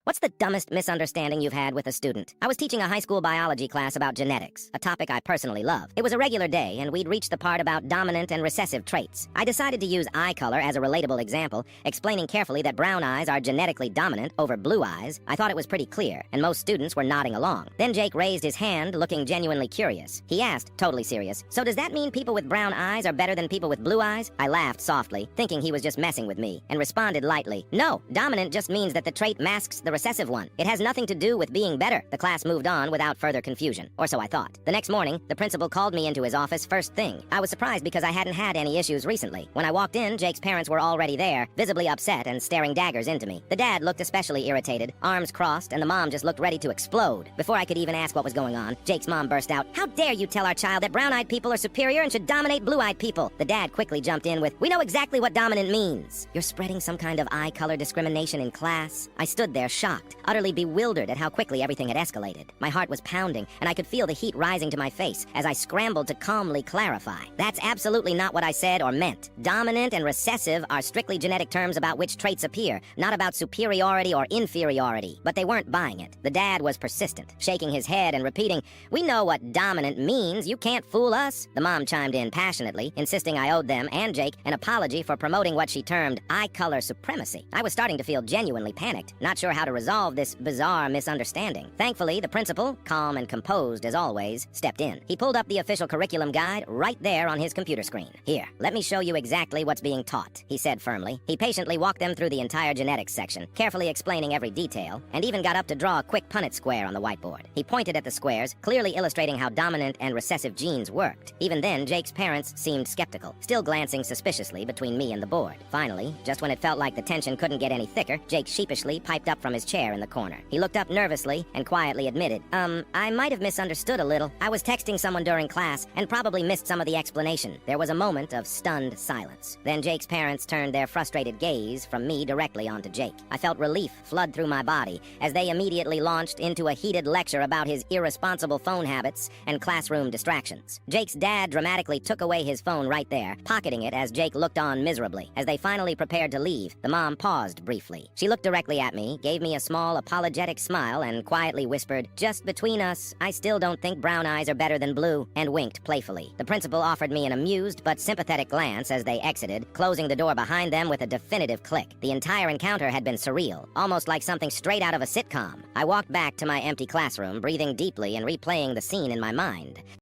What's the dumbest misunderstanding you've had with a student? I was teaching a high school biology class about genetics, a topic I personally love. It was a regular day, and we'd reached the part about dominant and recessive traits. I decided to use eye color as a relatable example, explaining carefully that brown eyes are genetically dominant over blue eyes. I thought it was pretty clear, and most students were nodding along. Then Jake raised his hand, looking genuinely curious. He asked, totally serious, "So does that mean people with brown eyes are better than people with blue eyes?" I laughed softly, thinking he was just messing with me, and responded lightly, "No, dominant just means that the trait masks the recessive one. It has nothing to do with being better." The class moved on without further confusion, or so I thought. The next morning, the principal called me into his office first thing. I was surprised because I hadn't had any issues recently. When I walked in, Jake's parents were already there, visibly upset and staring daggers into me. The dad looked especially irritated, arms crossed, and the mom just looked ready to explode. Before I could even ask what was going on, Jake's mom burst out, "How dare you tell our child that brown-eyed people are superior and should dominate blue-eyed people?" The dad quickly jumped in with, "We know exactly what dominant means. You're spreading some kind of eye color discrimination in class?" I stood there shocked, utterly bewildered at how quickly everything had escalated. My heart was pounding, and I could feel the heat rising to my face as I scrambled to calmly clarify. "That's absolutely not what I said or meant. Dominant and recessive are strictly genetic terms about which traits appear, not about superiority or inferiority." But they weren't buying it. The dad was persistent, shaking his head and repeating, "We know what dominant means. You can't fool us." The mom chimed in passionately, insisting I owed them and Jake an apology for promoting what she termed eye color supremacy. I was starting to feel genuinely panicked, not sure how to resolve this bizarre misunderstanding. Thankfully, the principal, calm and composed as always, stepped in. He pulled up the official curriculum guide right there on his computer screen. "Here, let me show you exactly what's being taught," he said firmly. He patiently walked them through the entire genetics section, carefully explaining every detail, and even got up to draw a quick Punnett square on the whiteboard. He pointed at the squares, clearly illustrating how dominant and recessive genes worked. Even then, Jake's parents seemed skeptical, still glancing suspiciously between me and the board. Finally, just when it felt like the tension couldn't get any thicker, Jake sheepishly piped up from his chair in the corner. He looked up nervously and quietly admitted, I might have misunderstood a little. I was texting someone during class and probably missed some of the explanation." There was a moment of stunned silence. Then Jake's parents turned their frustrated gaze from me directly onto Jake. I felt relief flood through my body as they immediately launched into a heated lecture about his irresponsible phone habits and classroom distractions. Jake's dad dramatically took away his phone right there, pocketing it as Jake looked on miserably. As they finally prepared to leave, the mom paused briefly. She looked directly at me, gave me a small apologetic smile, and quietly whispered, "Just between us, I still don't think brown eyes are better than blue," and winked playfully. The principal offered me an amused but sympathetic glance as they exited, closing the door behind them with a definitive click. The entire encounter had been surreal, almost like something straight out of a sitcom. I walked back to my empty classroom, breathing deeply and replaying the scene in my mind.